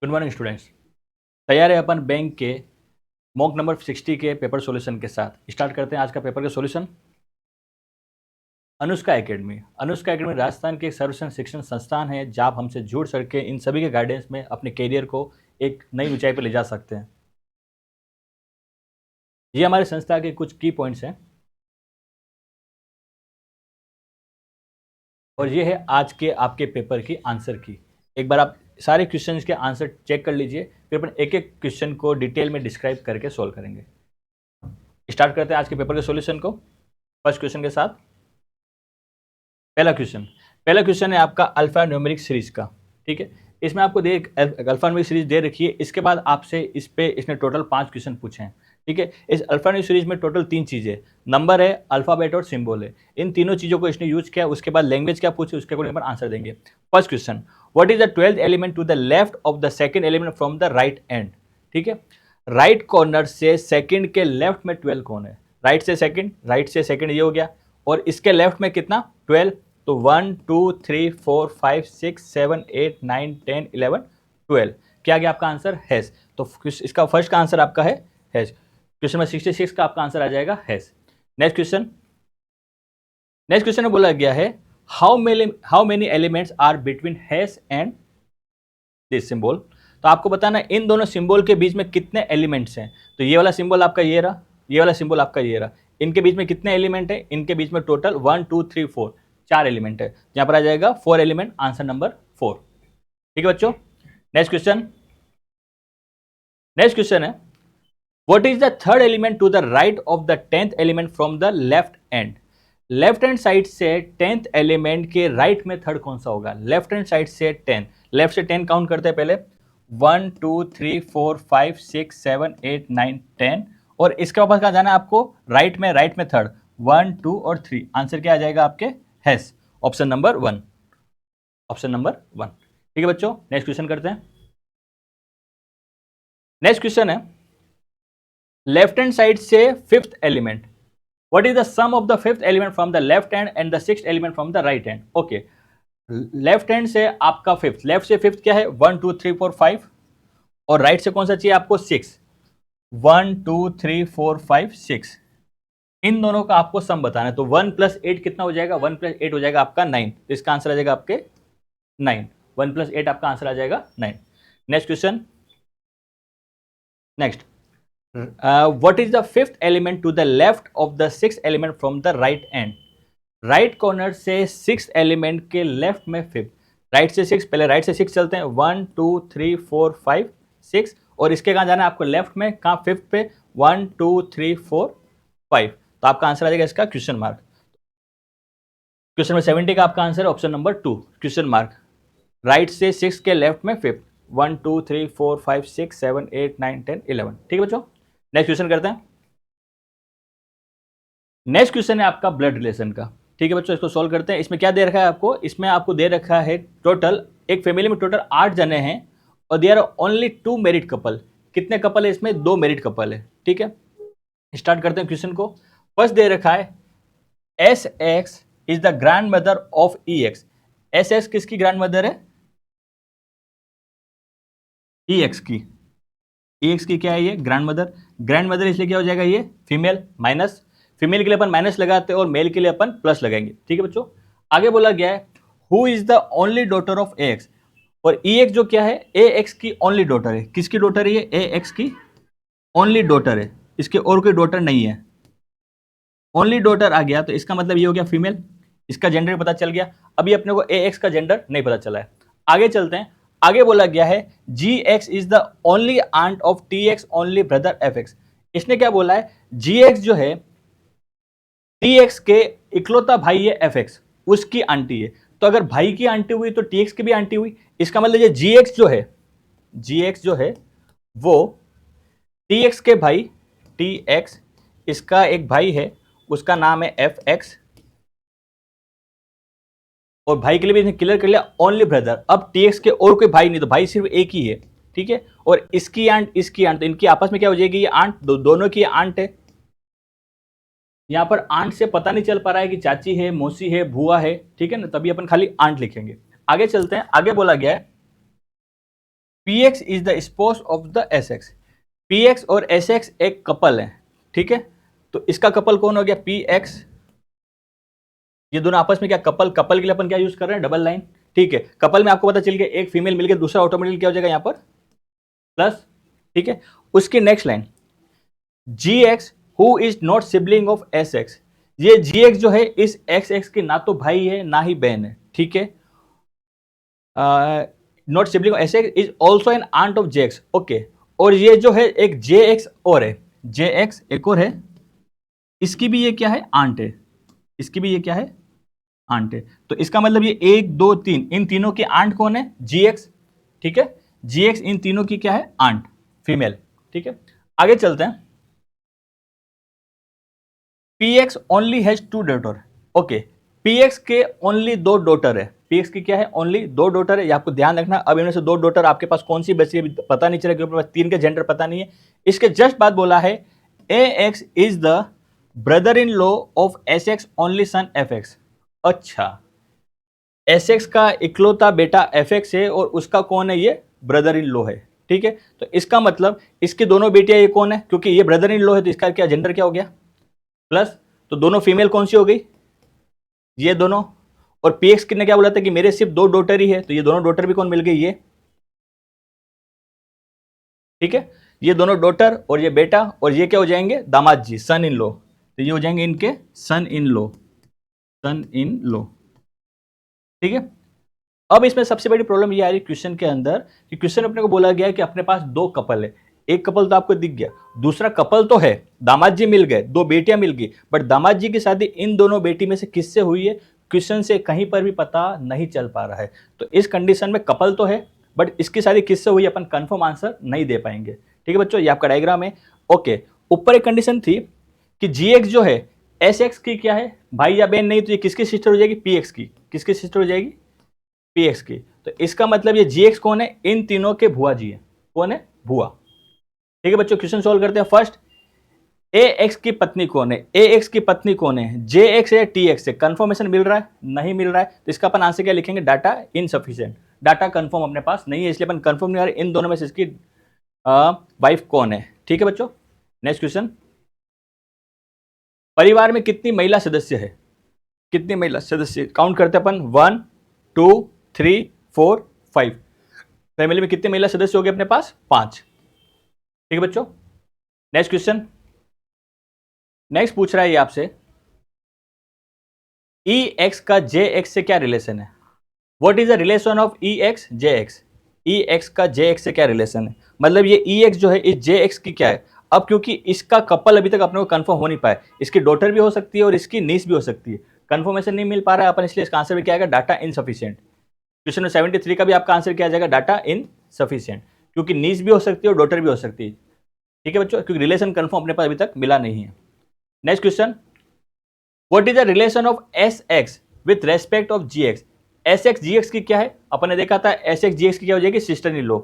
Good morning students. तैयार है अपन bank के मॉक नंबर 60 के पेपर सॉल्यूशन के साथ। स्टार्ट करते हैं आज का पेपर का सॉल्यूशन। अनुष्का एकेडमी राजस्थान के एक सर्वश्रेष्ठ शिक्षण संस्थान है जहाँ आप हमसे जुड़ सके इन सभी के गाइडेंस में अपने करियर को एक नई ऊंचाई पर ले जा सकते हैं। ये हमारे संस्था के कुछ की पॉइंट्स हैं और ये है आज के आपके पेपर की आंसर की। एक बार आप सारे क्वेश्चंस के आंसर चेक कर लीजिए, फिर अपन एक एक क्वेश्चन को डिटेल में डिस्क्राइब करके सॉल्व करेंगे। स्टार्ट करते हैं आज के पेपर के सॉल्यूशन को फर्स्ट क्वेश्चन के साथ। पहला क्वेश्चन है आपका अल्फा न्यूमेरिक सीरीज का। ठीक है, इसमें आपको अल्फा न्यूमेरिक सीरीज दे रखी है। इसके बाद आपसे इसने टोटल 5 क्वेश्चन पूछे हैं। ठीक है, इस अल्फा न्यूमेरिक सीरीज में टोटल 3 चीजें, नंबर है, अल्फाबेट और सिंबल है। इन तीनों चीजों को इसने यूज किया। उसके बाद लैंग्वेज क्या पूछे उसके अकॉर्डिंग आंसर देंगे। First question, what is the 12th element to the left of the second element from the right end. ठीक है, राइट कॉर्नर से सेकंड के लेफ्ट में 12 कौन है? राइट से सेकंड ये हो गया, और इसके लेफ्ट में कितना? 12। तो 1 2 3 4 5 6 7 8 9 10 11 12। क्या गया आपका आंसर? हैज। तो इसका फर्स्ट का आंसर आपका है हैज। क्वेश्चन नंबर 66 का आपका आंसर आ जाएगा हैज। नेक्स्ट क्वेश्चन में बोला गया है how many elements are between hash and this symbol. तो आपको बताना इन दोनों सिंबल के बीच में कितने एलिमेंट्स हैं। तो ये वाला सिंबल आपका ये रहा, ये वाला सिंबल आपका ये रहा। इनके बीच में कितने एलिमेंट है? इनके बीच में टोटल 1 2 3 4 4 एलिमेंट है। यहां पर आ जाएगा 4 एलिमेंट, आंसर नंबर 4। ठीक है बच्चों, नेक्स्ट क्वेश्चन है what is the third element to the right of the 10th element from the left end. Left hand side से 10th एलिमेंट के राइट में थर्ड कौन सा होगा? लेफ्ट हैंड साइड से 10, लेफ्ट से 10 काउंट करते हैं पहले, 1 2 3 4 5 6 7 8 9 10, और इसके वापस कहाँ जाना है आपको? राइट में थर्ड 1 2 और 3। आंसर क्या आ जाएगा आपके? हैज। Option number 1। ठीक है बच्चों, नेक्स्ट क्वेश्चन करते हैं। नेक्स्ट क्वेश्चन है लेफ्ट हैंड साइड से 5th element, what is the sum of the 5th element from the left hand end the 6th element from the right hand. Okay, left hand से आपका 5th, left से 5th क्या है? 1 2 3 4 5, और right से कौन सा चाहिए आपको? 6। 1 2 3 4 5 6, इन दोनों का आपको सम बताना है। तो 1 + 8 कितना हो जाएगा? 1 + 8 हो जाएगा आपका 9। तो इसका आंसर आ जाएगा आपके 9। 1 + 8 आपका आंसर आ जाएगा 9। Next question, next what is the 5th element to the left of the 6th element from the right end. Right corner से 6th एलिमेंट के लेफ्ट में 5th, राइट से 6, पहले राइट से 6 चलते हैं, 1 2 3 4 5 6, और इसके कहाँ जाना है आपको? लेफ्ट में, कहाँ? 5th पे, 1 2 3 4 5। तो आपका आंसर आ जाएगा इसका क्वेश्चन मार्क। क्वेश्चन नंबर 70 का आपका आंसर है option number 2, question mark. Right से 6 के लेफ्ट में 5th, 1 2 3 4 5 6 7 8 9 10 11। ठीक है बच्चों, नेक्स्ट क्वेश्चन करते हैं। नेक्स्ट क्वेश्चन है आपका ब्लड रिलेशन का। ठीक है बच्चों, इसको सॉल्व करते हैं। इसमें क्या दे रखा है आपको? इसमें आपको दे रखा है टोटल, एक फैमिली में टोटल 8 जने हैं और there are only 2 married couple. कितने कपल है इसमें? 2 मैरिड कपल है। ठीक है, स्टार्ट करते हैं क्वेश्चन को। फर्स्ट दे रखा है S x is the grand mother of E x. S x किसकी ग्रैंड मदर है? ई एक्स की। ई एक्स की क्या है ये? Grand mother. ग्रैंड मदर इसलिए क्या हो जाएगा ये? फीमेल। माइनस, फीमेल के लिए अपन माइनस लगाते हैं और मेल के लिए अपन प्लस लगाएंगे। ठीक है बच्चों, आगे बोला गया है who is the only daughter of A x. और ई एक्स जो क्या है? ए एक्स की ओनली डॉटर है। किसकी डॉटर है ये? ए एक्स की ओनली डॉटर है, इसके और कोई डॉटर नहीं है। ओनली डॉटर आ गया तो इसका मतलब ये हो गया फीमेल। इसका जेंडर पता चल गया। अभी अपने को ए एक्स का जेंडर नहीं पता चला है। आगे चलते हैं। आगे बोला गया है G X is the only aunt of T X only brother F X. इसने क्या बोला है? जी एक्स जो है टी एक्स के इकलौता भाई है एफ एक्स, उसकी आंटी है। तो अगर भाई की आंटी हुई तो टी एक्स की भी आंटी हुई। इसका मतलब ये जी एक्स जो है वो टी एक्स के भाई, टी एक्स इसका एक भाई है, उसका नाम है एफ एक्स, और भाई के लिए भी इसने क्लियर कर लिया ओनली ब्रदर। अब टी एक्स के और कोई भाई नहीं, तो भाई सिर्फ एक ही है। ठीक है, और इसकी आंट तो इनकी आपस में क्या हो जाएगी? ये आंट, दोनों की आंट है। यहां पर आंट से पता नहीं चल पा रहा है कि चाची है, मौसी है, बुआ है। ठीक है ना, तभी अपन खाली आंट लिखेंगे। आगे चलते हैं। आगे बोला गया है PX is the suppose of the SX। PX और SX एक कपल है, ठीक है। तो इसका कपल कौन हो गया? PX। ये दोनों आपस में क्या कपल के लिए अपन क्या यूज कर रहे हैं? डबल लाइन, ठीक है। कपल में आपको पता चल गया एक फीमेल मिलकर दूसरा ऑटोमेटिकली क्या हो जाएगा यहाँ पर? प्लस, ठीक है। उसकी next line GX who is not sibling of SX। ये GX जो है इस XX की ना तो भाई है ना ही बहन है, ठीक है। Not sibling of SX is also an aunt of JX, okay. और ये जो है एक JX और है, JX एक और है, इसकी भी ये क्या है? आंट है। इसकी भी ये क्या है? आंट है। तो इसका मतलब ये 1 2 3 इन तीनों की आंट कौन है? GX, ठीक है। GX इन तीनों की क्या है? आंट, फीमेल, ठीक है। आगे चलते हैं। PX only has 2 daughter, okay. PX के ओनली 2 डॉटर है। PX की क्या है? ओनली 2 डॉटर है। ये आपको ध्यान रखना। अब इनमें से 2 डॉटर आपके पास कौन सी बची है पता नहीं चला, क्योंकि 3 के जेंडर पता नहीं है। इसके जस्ट बाद बोला है AX is the brother in law of SX only son FX। अच्छा, SX का इकलौता बेटा FX है और उसका कौन है? ये ब्रदर इन लॉ है, ठीक है। तो इसका मतलब इसकी दोनों बेटियां ये कौन है? क्योंकि ये ब्रदर इन लॉ है तो इसका क्या जेंडर क्या हो गया? प्लस। तो दोनों फीमेल कौन सी हो गई? ये दोनों। और PX ने क्या बोला था कि मेरे सिर्फ 2 डॉटर ही है, तो ये दोनों डॉटर भी कौन मिल गई? ये, ठीक है। ये दोनों डॉटर और ये बेटा, और ये क्या हो जाएंगे? दामाद जी, सन इन लॉ। तो ये हो जाएंगे इनके सन in law, sun in law, ठीक है। अब इसमें सबसे बड़ी प्रॉब्लम ये आ रही क्वेश्चन के अंदर कि क्वेश्चन अपने को बोला गया है कि अपने पास 2 कपल है। एक कपल तो आपको दिख गया, दूसरा कपल तो है, दामाद जी मिल गए, 2 बेटियां मिल गई, बट दामाद जी की शादी इन दोनों बेटी में से किससे हुई है? क्वेश्चन से कहीं पर भी पता नहीं चल पा रहा है। तो इस कंडीशन में कपल तो है, बट इसकी शादी किससे हुई अपन कंफर्म आंसर नहीं दे पाएंगे, ठीक है बच्चों। ये आपका डायग्राम है, ओके। ऊपर एक कंडीशन थी कि GX जो है SX की क्या है? भाई या बहन नहीं, तो ये किसकी सिस्टर हो जाएगी? PX की। किसकी सिस्टर हो जाएगी? PX की। तो इसका मतलब ये GX कौन है? इन तीनों के भुआ जी है। कौन है? भुआ, ठीक है बच्चों। क्वेश्चन सॉल्व करते हैं। फर्स्ट, AX की पत्नी कौन है? AX की पत्नी कौन है? JX है TX से? कंफर्मेशन मिल रहा है? नहीं मिल रहा है, तो इसका अपन आंसर क्या लिखेंगे? Data insufficient. डाटा कंफर्म अपने पास नहीं है, इसलिए अपन कंफर्म नहीं आ रहा इन दोनों में से इसकी वाइफ कौन है, ठीक है बच्चों। नेक्स्ट क्वेश्चन, परिवार में कितनी महिला सदस्य है? कितनी महिला सदस्य? काउंट करते हैं अपन। 1 2 3 4 5। फैमिली में कितने महिला सदस्य हो गए अपने पास? 5, ठीक है बच्चों। नेक्स्ट क्वेश्चन, नेक्स्ट पूछ रहा है ये आपसे, EX का JX से क्या रिलेशन है? What is the relation of EX JX? EX का JX से क्या रिलेशन है? मतलब ये EX जो है इस JX की क्या है? अब क्योंकि इसका कपल अभी तक अपने को कंफर्म हो नहीं पाया, इसकी डॉटर भी हो सकती है और इसकी नीस भी हो सकती है, कंफर्मेशन नहीं मिल पा रहा है अपन, इसलिए इसका आंसर भी क्या आएगा? Data insufficient. क्वेश्चन 73 का भी आपका आंसर क्या आ जाएगा? डाटा इनसफिशिएंट, क्योंकि नीस भी हो सकती है और डॉटर भी हो सकती है, ठीक है बच्चों, क्योंकि रिलेशन कंफर्म अपने पास अभी तक मिला नहीं है। Next question, what is the relation of SX with respect of GX? SX GX की क्या है? अपन ने देखा था SX GX की क्या हो जाएगी? सिस्टर इन लॉ,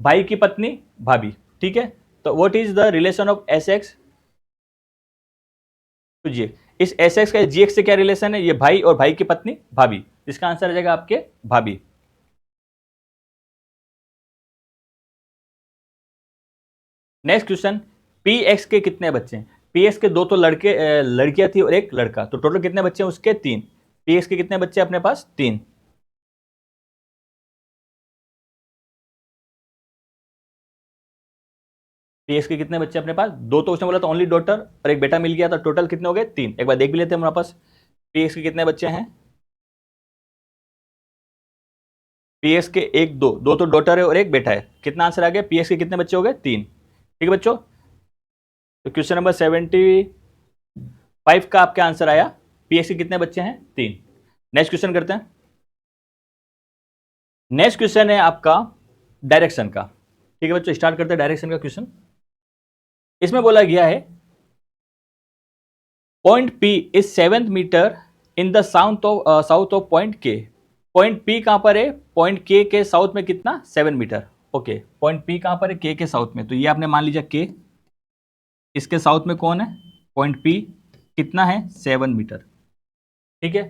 भाई की पत्नी, भाभी, ठीक है। तो what is the relation of SX to GX? इस SX का GX से क्या रिलेशन है? ये भाई और भाई की पत्नी, भाभी। इसका आंसर आ जाएगा आपके भाभी। नेक्स्ट क्वेश्चन, PX के कितने बच्चे हैं? PX के 2 तो लड़कियां थी और एक लड़का, तो टोटल कितने बच्चे हैं उसके? 3। PX के कितने बच्चे अपने पास? 3। PX के कितने बच्चे अपने पास? 2 तो उसने बोला था ओनली डॉटर, और एक बेटा मिल गया, तो टोटल कितने हो गए? 3। एक बार देख भी लेते हैं हमारे पास PX के कितने बच्चे हैं। PX के 1 2 2 तो डॉटर है और एक बेटा है, कितना आंसर आ गया? PX के कितने बच्चे हो गए? 3, ठीक है बच्चों। तो क्वेश्चन नंबर 75 का आपका आंसर आया, PX के कितने बच्चे हैं? 3। नेक्स्ट क्वेश्चन करते हैं। नेक्स्ट क्वेश्चन है आपका डायरेक्शन का, ठीक है बच्चों। स्टार्ट करते हैं डायरेक्शन का क्वेश्चन। इसमें बोला गया है point P is 7 metre in the south of point K। Point P कहां पर है? पॉइंट K के साउथ में कितना? 7 मीटर, ओके। पॉइंट P कहां पर है? K के साउथ में, तो ये आपने मान लीजिए K, इसके साउथ में कौन है? पॉइंट P, कितना है? 7 मीटर, ठीक है।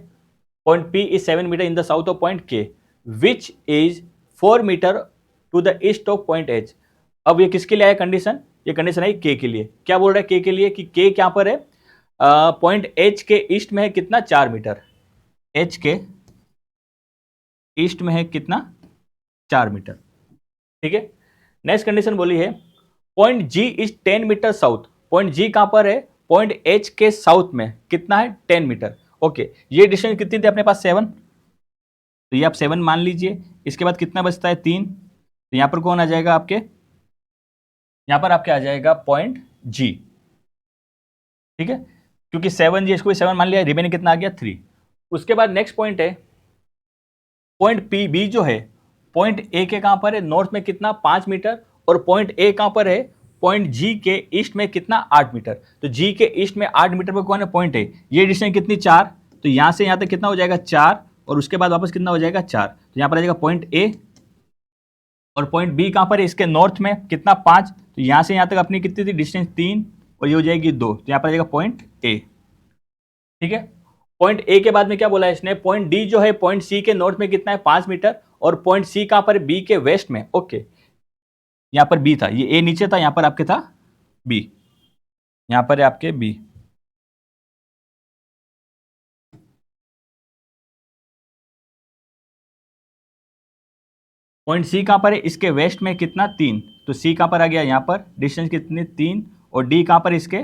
Point P is 7 metre in the south of point K which is 4 metre to the east of point H. अब ये किसके लिए आया कंडीशन, ये कंडीशन है के के लिए। क्या बोल रहा है के के लिए कि के क्या पर है, पॉइंट एच के ईस्ट में है कितना 4 मीटर, एच के ईस्ट में है कितना 4 मीटर। ठीक है, नेक्स्ट कंडीशन बोली है point G is 10 metre south. Point G कहां पर है, पॉइंट एच के साउथ में कितना है 10 मीटर। ओके, ये डिस्टेंस कितनी थी अपने पास 7, तो ये आप 7 मान लीजिए। इसके बाद कितना बचता है 3, तो यहां पर कौन आ जाएगा आपके, यहां पर आपके आ जाएगा पॉइंट जी। ठीक है, क्योंकि 7 जी, इसको भी 7 मान लिया, रिमेनिंग कितना आ गया 3। उसके बाद नेक्स्ट पॉइंट है पॉइंट पी बी जो है पॉइंट ए के कहां पर है नॉर्थ में कितना 5 मीटर, और पॉइंट ए कहां पर है पॉइंट जी के ईस्ट में कितना 8 मीटर। तो जी के ईस्ट में 8 मीटर पर कौन है पॉइंट ए, ये डिस्टेंस कितनी 4, तो यहां से यहां तक कितना हो जाएगा 4, और उसके बाद वापस कितना हो जाएगा 4, तो यहां पर आ जाएगा पॉइंट ए, और पॉइंट बी कहां पर है इसके नॉर्थ में कितना 5, तो यहां से यहां तक अपनी कितनी थी डिस्टेंस 3, और ये हो जाएगी 2, तो यहां पर आ जाएगा पॉइंट ए। ठीक है, पॉइंट ए के बाद में क्या बोला है इसने, पॉइंट डी जो है पॉइंट सी के नॉर्थ में कितना है 5 मीटर, और पॉइंट सी कहां पर बी के वेस्ट में। ओके, यहां पर बी था, ये ए नीचे था, यहां पर आपके था बी, यहां पर है आपके बी। पॉइंट सी कहां पर है इसके वेस्ट में कितना 3, तो सी कहां पर आ गया यहां पर, डिस्टेंस कितनी 3, और डी कहां पर इसके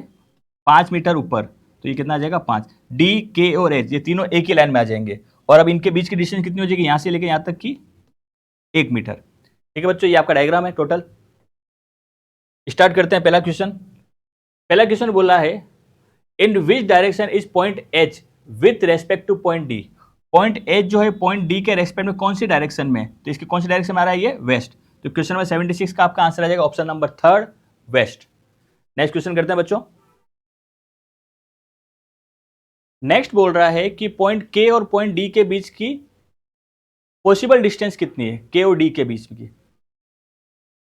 5 मीटर ऊपर, तो ये कितना आ जाएगा 5। डी के और एच ये तीनों एक ही लाइन में आ जाएंगे, और अब इनके बीच की डिस्टेंस कितनी हो जाएगी यहां से लेके यहां तक की 1 मीटर। ठीक है बच्चों, ये आपका डायग्राम है टोटल। स्टार्ट करते हैं पहला क्वेश्चन। पहला क्वेश्चन बोला है in which direction is point H with respect to point D. Point H जो है पॉइंट डी के रेस्पेक्ट में कौन सी डायरेक्शन में, तो इसकी कौन सी डायरेक्शन में आ रहा है ये वेस्ट, तो क्वेश्चन नंबर 76 का आपका आंसर आ जाएगा option number 3 west. Next question करते हैं बच्चों। नेक्स्ट बोल रहा है कि पॉइंट के और पॉइंट डी के बीच की पॉसिबल डिस्टेंस कितनी है, के और डी के बीच की,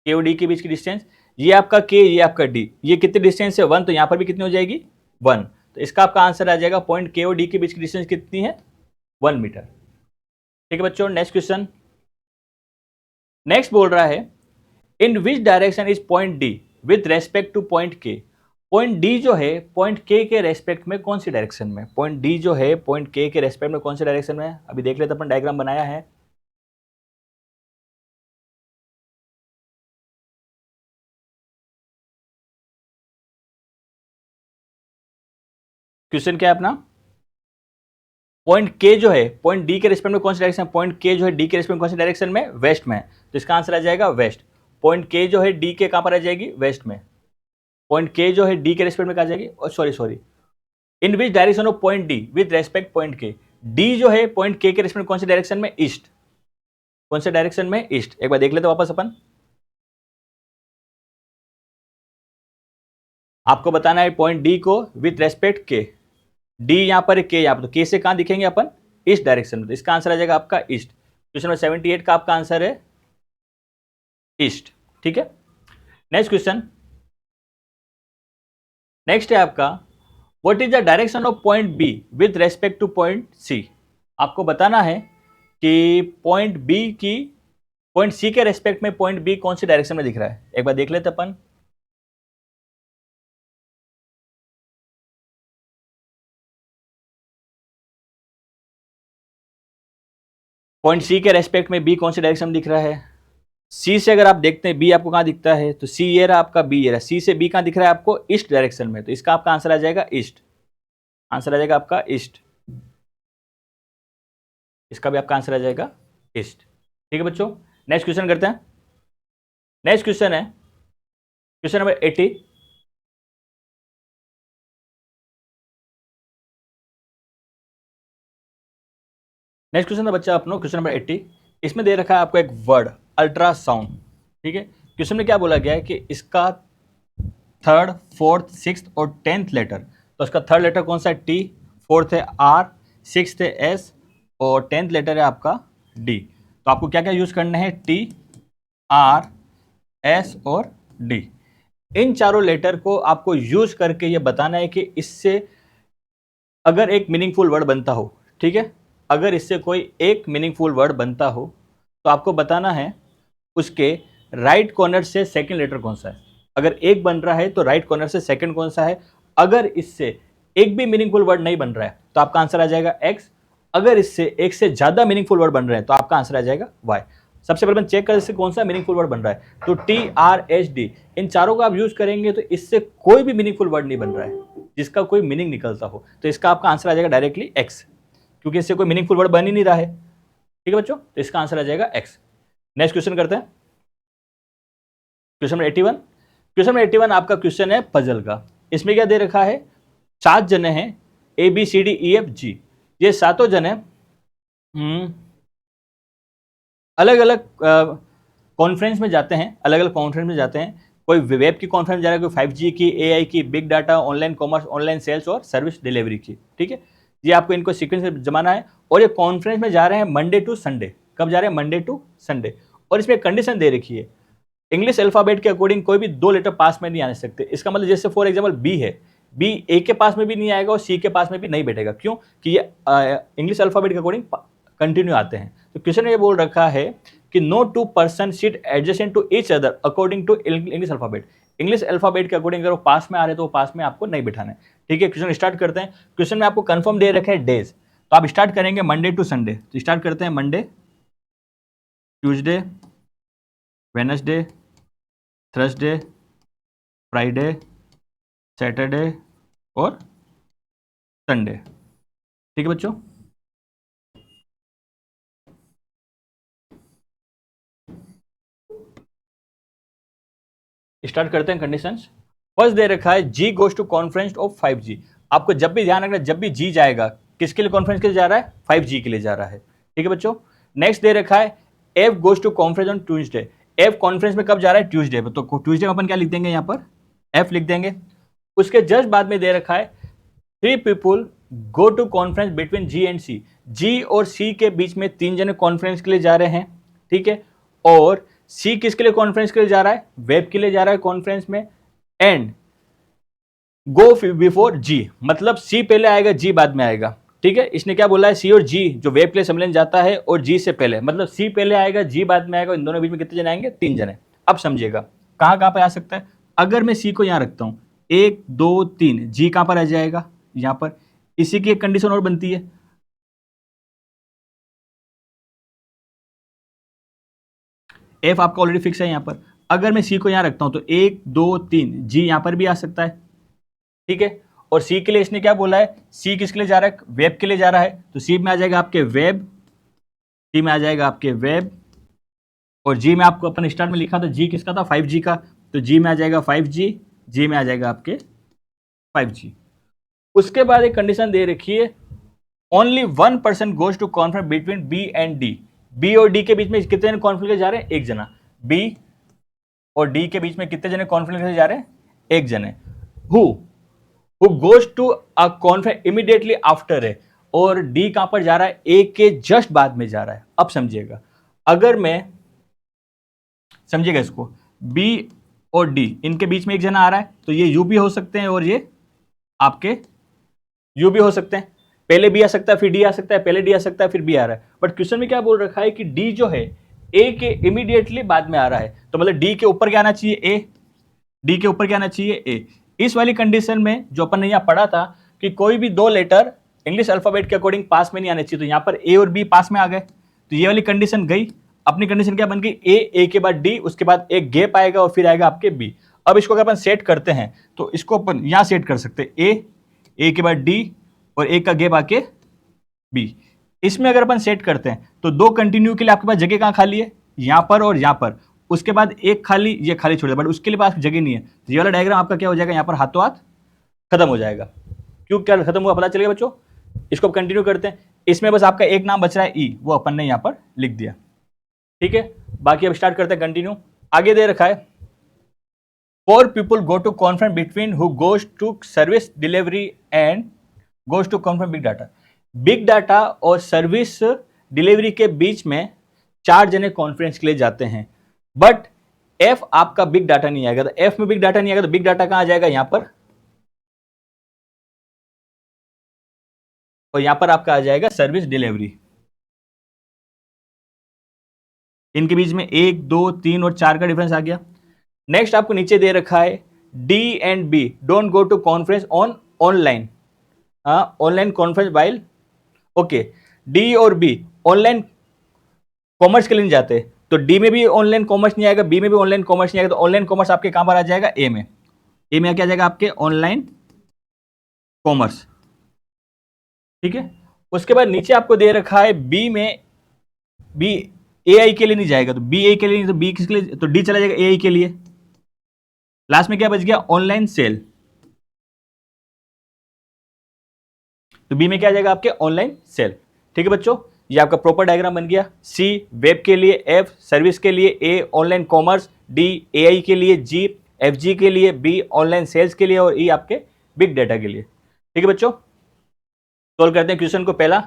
के और डी के बीच की डिस्टेंस, ये आपका के, ये आपका डी, ये कितनी डिस्टेंस है 1, तो यहां पर भी कितनी हो जाएगी 1, तो इसका आपका आंसर आ जाएगा पॉइंट के और डी के बीच की डिस्टेंस कितनी है 1 मीटर। ठीक है बच्चों, नेक्स्ट क्वेश्चन। नेक्स्ट बोल रहा है in which direction is point D with respect to point K. Point D जो है पॉइंट के रेस्पेक्ट में कौन सी डायरेक्शन में, पॉइंट डी जो है पॉइंट के रेस्पेक्ट में कौन सी डायरेक्शन में, अभी देख लेते अपन, डायग्राम बनाया है। क्वेश्चन क्या है अपना, पॉइंट के जो है पॉइंट डी के रेस्पेक्ट में कौन सी डायरेक्शन, पॉइंट के जो है डी के रेस्पेक्ट में कौन सी डायरेक्शन में, वेस्ट में, तो इसका आंसर आ जाएगा वेस्ट। पॉइंट के जो है डी के कहां पर आ जाएगी वेस्ट में, पॉइंट के जो है डी के रेस्पेक्ट में कहा जाएगी, और sorry in which direction of point D with respect point के। डी जो है पॉइंट के रेस्पेक्ट में कौन सी डायरेक्शन में, ईस्ट, कौन से डायरेक्शन में, ईस्ट। एक बार देख लेते वापस अपन, आपको बताना है पॉइंट डी को विथ रेस्पेक्ट के, डी यहां पर के, यहां पर तो के से कहां दिखेंगे अपन ईस्ट डायरेक्शन में, तो इसका आंसर आ जाएगा आपका ईस्ट। क्वेश्चन नंबर 78 का आपका आंसर है ईस्ट। ठीक है, नेक्स्ट क्वेश्चन। नेक्स्ट है आपका what is the direction of point B with respect to point C. आपको बताना है कि पॉइंट बी की पॉइंट सी के रेस्पेक्ट में पॉइंट बी कौन सी डायरेक्शन में दिख रहा है, एक बार देख लेते अपन। पॉइंट सी के रेस्पेक्ट में बी कौन सी डायरेक्शन में दिख रहा है, सी से अगर आप देखते हैं बी आपको कहां दिखता है, तो सी ये रहा आपका, बी ये रहा, सी से बी कहां दिख रहा है आपको ईस्ट डायरेक्शन में, तो इसका आपका आंसर आ जाएगा ईस्ट, आंसर आ जाएगा आपका ईस्ट, इसका भी आपका आंसर आ जाएगा ईस्ट। ठीक है बच्चों, नेक्स्ट क्वेश्चन करते हैं। नेक्स्ट क्वेश्चन है क्वेश्चन नंबर 80। नेक्स्ट क्वेश्चन है बच्चा अपनो क्वेश्चन नंबर 80। इसमें दे रखा है आपको एक वर्ड अल्ट्रासाउंड। ठीक है, क्वेश्चन में क्या बोला गया है कि इसका 3rd 4th 6th और 10th लेटर, तो इसका 3rd लेटर कौन सा है टी, 4th है आर, 6th है एस, और 10th लेटर है आपका डी। तो आपको क्या क्या यूज करना है, टी, आर, एस और डी, इन चारों लेटर को आपको यूज करके ये बताना है कि इससे अगर एक मीनिंगफुल वर्ड बनता हो, ठीक है, अगर इससे कोई एक मीनिंगफुल वर्ड बनता हो तो आपको बताना है उसके राइट कॉर्नर से सेकंड लेटर कौन सा है। अगर एक बन रहा है तो राइट कॉर्नर से सेकंड कौन सा है। अगर इससे एक भी मीनिंगफुल वर्ड नहीं बन रहा है तो आपका आंसर आ जाएगा एक्स। अगर इससे एक से ज्यादा मीनिंगफुल वर्ड बन रहे हैं तो आपका आंसर आ जाएगा वाई। सबसे पहले चेक कर इससे कौन सा मीनिंगफुल वर्ड बन रहा है, तो TRHD, इन चारों का आप यूज करेंगे तो इससे कोई भी मीनिंगफुल वर्ड नहीं बन रहा है जिसका कोई मीनिंग निकलता हो, तो इसका आपका आंसर आ जाएगा डायरेक्टली एक्स, क्योंकि इससे कोई मीनिंगफुल वर्ड बन ही नहीं रहा है। ठीक है बच्चों, तो इसका आंसर आ जाएगा एक्स। नेक्स्ट क्वेश्चन करते हैं, क्वेश्चन नंबर 81। क्वेश्चन नंबर 81 आपका क्वेश्चन है पजल का। इसमें क्या दे रखा है, 7 जने हैं ABCDEFG, ये सातों जने अलग अलग कॉन्फ्रेंस में जाते हैं, अलग अलग कॉन्फ्रेंस में जाते हैं। कोई वेब की कॉन्फ्रेंस जा रहा है, कोई 5G की, AI की, big data, online commerce, online sales और सर्विस डिलीवरी की। ठीक है, ये आपको इनको सीक्वेंस में जमाना है। और ये कॉन्फ्रेंस में जा रहे हैं मंडे टू संडे। कब जा रहे हैं, मंडे टू संडे। और इसमें कंडीशन दे रखी है, इंग्लिश अल्फाबेट के अकॉर्डिंग कोई भी 2 लेटर पास में नहीं आ सकते। इसका मतलब जैसे फॉर एग्जाम्पल बी है, बी ए के पास में भी नहीं आएगा और सी के पास में भी नहीं बैठेगा। क्यों, कि ये इंग्लिश अल्फाबेट के अकॉर्डिंग कंटिन्यू आते हैं। तो क्वेश्चन ये बोल रखा है कि no 2 person sit adjacent to each other according to English alphabet. English alphabet के अकॉर्डिंग अगर वो पास में आ रहे हैं तो वो पास में आपको नहीं बिठाना है। ठीक है, क्वेश्चन स्टार्ट करते हैं। क्वेश्चन में आपको कंफर्म दे रखे हैं डेज, तो आप स्टार्ट करेंगे मंडे टू संडे। तो स्टार्ट करते हैं Monday, Tuesday, Wednesday, Thursday, Friday, Saturday और संडे। ठीक है बच्चों, स्टार्ट करते हैं कंडीशंस। फर्स्ट दे रखा है G goes to conference of 5G। आपको जब भी ध्यान रखना, जब भी जी जाएगा किसके लिए कॉन्फ्रेंस के लिए जा रहा है, 5G के लिए जा रहा है। ठीक है बच्चों, नेक्स्ट दे रखा है F goes to conference on Tuesday. F conference में कब जा रहा है, ट्यूसडे पे। तो ट्यूसडे में अपन क्या लिख देंगे, यहाँ पर एफ लिख देंगे। उसके जस्ट बाद में दे रखा है 3 people go to conference between G and C. G और सी के बीच में 3 जने कॉन्फ्रेंस के लिए जा रहे हैं। ठीक है, और सी किसके लिए कॉन्फ्रेंस के लिए जा रहा है, वेब के लिए जा रहा है कॉन्फ्रेंस में। एंड गो बिफोर जी, मतलब सी पहले आएगा, जी बाद में आएगा। ठीक है, इसने क्या बोला है, सी और जी जो वेब के लिए सम्मेलन जाता है और जी से पहले, मतलब सी पहले आएगा, जी बाद में आएगा। इन दोनों बीच में कितने जने आएंगे, 3 जने। अब समझिएगा कहां कहां पर आ सकता है। अगर मैं सी को यहां रखता हूं 1 2 3, जी कहां पर आ जाएगा, यहां पर। इसी की एक कंडीशन और बनती है, एफ आपका ऑलरेडी फिक्स है यहां पर। अगर मैं सी को यहां रखता हूं तो 1 2 3, जी यहां पर भी आ सकता है। ठीक है, और सी के लिए इसने क्या बोला है, सी किसके लिए जा रहा है, वेब के लिए जा रहा है। तो सी में आ जाएगा आपके वेब, सी में आ जाएगा आपके वेब, और जी में आपको अपन स्टार्ट में लिखा था, जी किसका था, 5G का। तो जी में आ जाएगा 5G, जी में आ जाएगा आपके 5G। उसके बाद एक कंडीशन दे रखी है, only 1 person goes to conference between B and D. B और डी के बीच में कितने जने कॉन्फ्रेंस जा रहे हैं, एक जना। बी और डी के बीच में कितने जने कॉन्फ्रेंस जा रहे हैं, एक जने। Who goes to a conference immediately after A, और डी कहां पर जा रहा है, ए के जस्ट बाद में जा रहा है। अब समझिएगा, अगर मैं, समझिएगा इसको, बी और डी इनके बीच में एक जना आ रहा है, तो ये यू भी हो सकते हैं और ये आपके यू भी हो सकते हैं। पहले बी आ सकता है फिर डी आ सकता है, पहले डी आ सकता है फिर बी आ रहा है। बट क्वेश्चन में क्या बोल रखा है कि डी जो है ए के इमीडिएटली बाद में आ रहा है, तो मतलब डी के ऊपर क्या आना चाहिए, ए। डी के ऊपर क्या आना चाहिए, ए। इस वाली कंडीशन में जो अपन ने यहां पढ़ा था कि कोई भी 2 लेटर इंग्लिश अल्फाबेट के अकॉर्डिंग पास में नहीं आने चाहिए, तो यहां पर ए और बी पास में आ गए, तो ये वाली कंडीशन गई। अपनी कंडीशन क्या बन गई, ए के बाद डी, उसके बाद एक गैप आएगा और फिर आएगा आपके बी। अब इसको अगर अपन सेट करते हैं तो इसको अपन यहां सेट कर सकते हैं, ए के बाद डी और एक का गैप आके बी। इसमें अगर अपन सेट करते हैं तो 2 कंटिन्यू के लिए आपके पास जगह कहां खाली है, यहां पर और यहां पर। उसके बाद एक खाली, ये खाली छोड़ दिया, बट उसके लिए पास जगह नहीं है। तो ये वाला डायग्राम आपका क्या हो जाएगा, यहां पर हाथों हाथ खत्म हो जाएगा। क्यों, क्या खत्म हुआ पता चलेगा बच्चों। इसको कंटिन्यू करते हैं, इसमें बस आपका एक नाम बच रहा है ई, वो अपन ने यहां पर लिख दिया। ठीक है, बाकी अब स्टार्ट करते हैं कंटिन्यू। आगे दे रखा है 4 people go to conference between who goes to service delivery and goes to conference big data. Big data और सर्विस डिलीवरी के बीच में 4 जने कॉन्फ्रेंस के लिए जाते हैं। बट एफ आपका बिग डाटा नहीं आएगा, तो एफ में बिग डाटा नहीं आएगा, तो बिग डाटा कहां आ जाएगा, यहां पर, और यहां पर आपका आ जाएगा सर्विस डिलीवरी। इनके बीच में 1, 2, 3 और 4 का डिफरेंस आ गया। नेक्स्ट आपको नीचे दे रखा है D and B don't go to conference on online, online conference while, okay, D और बी ऑनलाइन कॉमर्स के लिए नहीं जाते, तो डी में भी ऑनलाइन कॉमर्स नहीं आएगा, बी में भी ऑनलाइन कॉमर्स नहीं आएगा, तो ऑनलाइन कॉमर्स आपके कहां पर आ जाएगा, ए में। ए में क्या आ जाएगा आपके ऑनलाइन कॉमर्स, ठीक है। उसके बाद नीचे आपको दे रखा है बी में, बी ए आई के लिए नहीं जाएगा, तो बी ए के लिए नहीं, तो बी किसके लिए, तो डी चला जाएगा ए आई के लिए। लास्ट में क्या बच गया, ऑनलाइन सेल, तो बी में क्या आ जाएगा आपके ऑनलाइन सेल, ठीक है बच्चों। ये आपका प्रॉपर डायग्राम बन गया। सी वेब के लिए, एफ सर्विस के लिए, ए ऑनलाइन कॉमर्स, डी ए आई के लिए, जी एफ जी के लिए, बी ऑनलाइन सेल्स के लिए और ई आपके बिग डेटा के लिए, ठीक है बच्चों। सोल्व करते हैं क्वेश्चन को। पहला,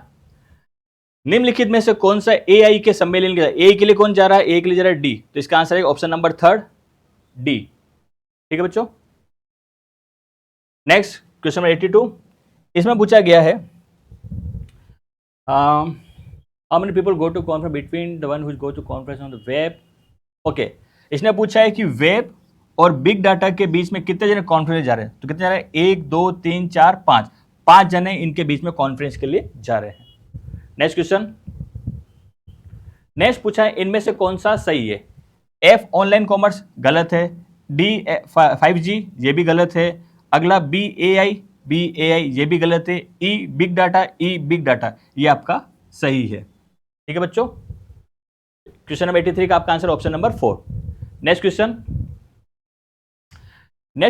निम्नलिखित में से कौन सा ए आई के सम्मेलन के, ए के लिए कौन जा रहा है, ए के लिए जा रहा है डी, तो इसका आंसर है ऑप्शन नंबर 3 डी, ठीक है बच्चों। नेक्स्ट क्वेश्चन नंबर 82, इसमें पूछा गया है how many people go to conference between the one who go to conference on the web, okay. इसने पूछा है कि वेब और बिग डाटा के बीच में कितने जने कॉन्फ्रेंस जा रहे हैं, तो कितने जा रहे हैं, 1, 2, 3, 4, 5, 5 जने इनके बीच में कॉन्फ्रेंस के लिए जा रहे हैं। नेक्स्ट क्वेश्चन, नेक्स्ट पूछा है इनमें से कौन सा सही है, एफ ऑनलाइन कॉमर्स गलत है, डी 5G ये भी गलत है, अगला बी ए आई ये भी गलत है, ई बिग डाटा ये आपका सही है, ठीक है बच्चों। क्वेश्चन नंबर 83 का आपका answer option number 4। Next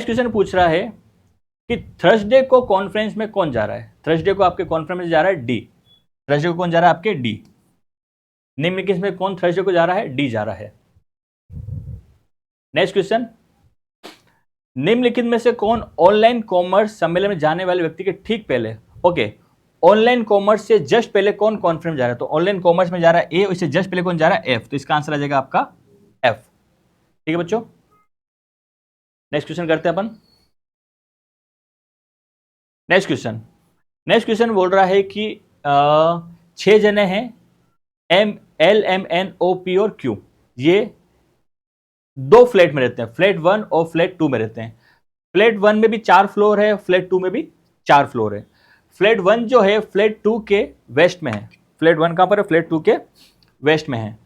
question पूछ रहा है कि थर्सडे को कॉन्फ्रेंस में कौन जा रहा है, थर्सडे को आपके कॉन्फ्रेंस में जा रहा है डी, थर्सडे को कौन जा रहा है आपके डी, निम्नलिखित में कौन थर्सडे को जा रहा है, डी जा रहा है। नेक्स्ट क्वेश्चन, निम्नलिखित में से कौन ऑनलाइन कॉमर्स सम्मेलन में जाने वाले व्यक्ति के ठीक पहले, ओके, ऑनलाइन कॉमर्स से जस्ट पहले कौन कॉन्फ्रेंस में जा रहा है, तो ऑनलाइन कॉमर्स में जा रहा है ए, इससे जस्ट पहले कौन जा रहा है, एफ, तो इसका आंसर आ जाएगा आपका एफ, ठीक है बच्चों। नेक्स्ट क्वेश्चन करते हैं अपन। नेक्स्ट क्वेश्चन बोल रहा है कि 6 जने हैं, M L M N O P और क्यू, ये 2 फ्लैट में रहते हैं, फ्लैट 1 और फ्लैट 2 में रहते हैं। फ्लैट 1 में भी 4 फ्लोर है, फ्लैट 2 में भी 4 फ्लोर है। फ्लैट 1 जो है फ्लैट 2 के वेस्ट में है, फ्लैट 1 कहां पर है, फ्लैट 2 के वेस्ट में है।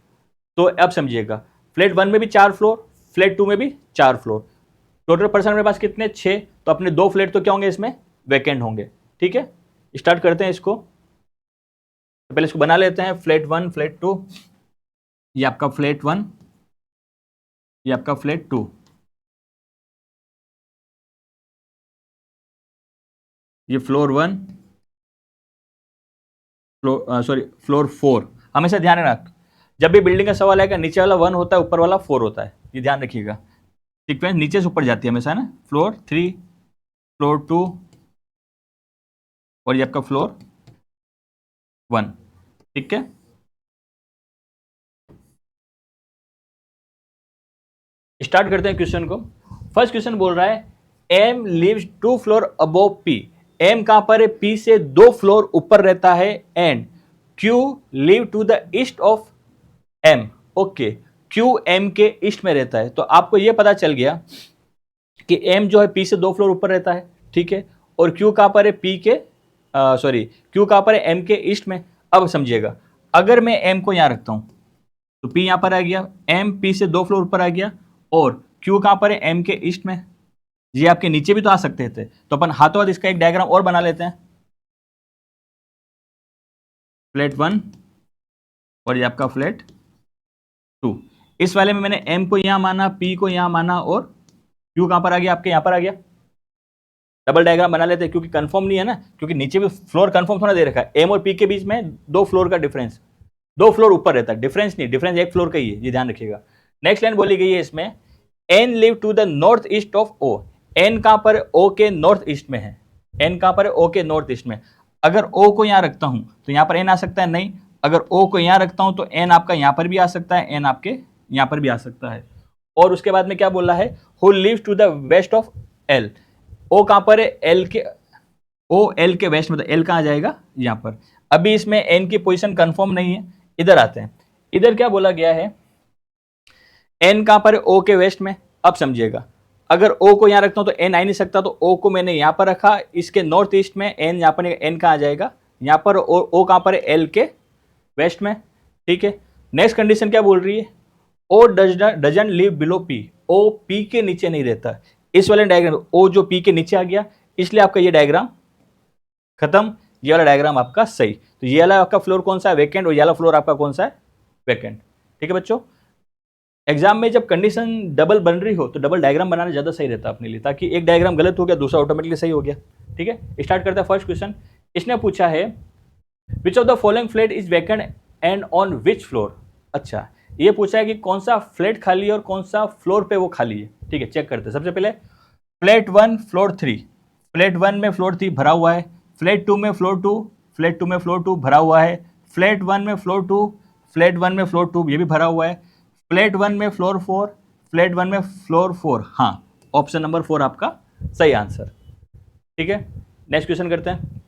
तो अब समझिएगा, फ्लैट 1 में भी 4 फ्लोर, फ्लैट 2 में भी 4 फ्लोर, टोटल पर्सन मेरे पास कितने, 6, तो अपने 2 फ्लैट तो क्या होंगे इसमें, वैकेंट होंगे, ठीक है। स्टार्ट करते हैं इसको, तो पहले इसको बना लेते हैं, फ्लैट 1 फ्लैट 2, ये आपका फ्लैट 1, ये आपका फ्लैट 2, ये फ्लोर 1, फ्लोर 4। हमेशा ध्यान रखना, जब भी बिल्डिंग का सवाल आएगा नीचे वाला 1 होता है, ऊपर वाला 4 होता है, ये ध्यान रखिएगा। सीक्वेंस नीचे से ऊपर जाती है हमेशा ना, फ्लोर 3, फ्लोर 2 और ये आपका फ्लोर 1, ठीक है। स्टार्ट करते हैं क्वेश्चन को। फर्स्ट क्वेश्चन बोल रहा है M lives 2 floor above P, M कहां पर है, पी से 2 फ्लोर ऊपर रहता है, and Q live to the east of M, okay, Q M के ईस्ट में रहता है। तो आपको यह पता चल गया कि एम जो है पी से 2 फ्लोर ऊपर रहता है, ठीक है, और क्यू कहां पर है, क्यू कहां पर है, एम के ईस्ट में। अब समझिएगा, अगर मैं एम को यहां रखता हूं तो पी यहां पर आ गया, एम पी से 2 फ्लोर ऊपर आ गया, और क्यू कहां पर है, एम के ईस्ट में, ये आपके नीचे भी तो आ सकते थे, तो अपन हाथों हाथ इसका एक डायग्राम और बना लेते हैं। फ्लैट 1 और ये आपका फ्लैट 2, इस वाले में मैंने एम को यहां माना, पी को यहां माना, और क्यू कहां पर आ गया, आपके यहां पर आ गया। डबल डायग्राम बना लेते हैं, क्योंकि कंफर्म नहीं है ना, क्योंकि नीचे भी फ्लोर कंफर्म थोड़ा दे रखा है, एम और पी के बीच में 2 फ्लोर का डिफरेंस, 2 फ्लोर ऊपर रहता है, डिफरेंस नहीं, डिफरेंस 1 फ्लोर का ही है, ये ध्यान रखिएगा। नेक्स्ट लाइन बोली गई है इसमें, N live to the north east of O, N कहां पर, ओ के नॉर्थ ईस्ट में है, एन कहां पर है, ओ के नॉर्थ ईस्ट में। अगर ओ को यहां रखता हूं तो यहां पर एन आ सकता है, नहीं, अगर ओ को यहां रखता हूं तो एन आपका यहां पर भी आ सकता है, एन आपके यहां पर भी आ सकता है। और उसके बाद में क्या बोला है, who lives to the west of L, O कहां पर है, एल के, ओ एल के वेस्ट में, तो एल कहां जाएगा, यहां पर। अभी इसमें एन की पोजीशन कंफर्म नहीं है, इधर आते हैं। इधर क्या बोला गया है एन कहाँ पर है, ओ के वेस्ट में। अब समझिएगा, अगर ओ को यहाँ रखता हूँ तो एन आ ही नहीं सकता, तो ओ को मैंने यहाँ पर रखा, इसके नॉर्थ ईस्ट में एन यहाँ पर, एन कहाँ आ जाएगा यहाँ पर, ओ कहाँ पर है, एल के वेस्ट में। ठीक है, नेक्स्ट कंडीशन क्या बोल रही है, O doesn't live below P, O P के नीचे नहीं रहता। इस वाले डायग्राम ओ जो पी के नीचे आ गया, इसलिए आपका ये डायग्राम खत्म, ये वाला डायग्राम आपका सही। तो ये वाला आपका फ्लोर कौन सा है, वैकेंट, और ये वाला फ्लोर आपका कौन सा है, वैकेंट। ठीक है बच्चों, एग्जाम में जब कंडीशन डबल बन रही हो तो डबल डायग्राम बनाना ज्यादा सही रहता है अपने लिए, ताकि एक डायग्राम गलत हो गया दूसरा ऑटोमेटिकली सही हो गया। ठीक है, स्टार्ट करते हैं फर्स्ट क्वेश्चन। इसने पूछा है which of the following flat is vacant and on which floor. अच्छा, ये पूछा है कि कौन सा फ्लैट खाली है और कौन सा फ्लोर पे वो खाली है। ठीक है, चेक करते हैं। सबसे पहले फ्लैट 1 फ्लोर 3, फ्लैट 1 में फ्लोर 3 भरा हुआ है, फ्लैट 2 में फ्लोर 2, फ्लैट 2 में फ्लोर 2 भरा हुआ है, फ्लैट 1 में फ्लोर 2, फ्लैट 1 में फ्लोर 2 ये भी भरा हुआ है, फ्लैट 1 में फ्लोर 4, फ्लैट 1 में फ्लोर 4। हाँ, ऑप्शन नंबर 4 आपका सही आंसर। ठीक है, नेक्स्ट क्वेश्चन करते हैं।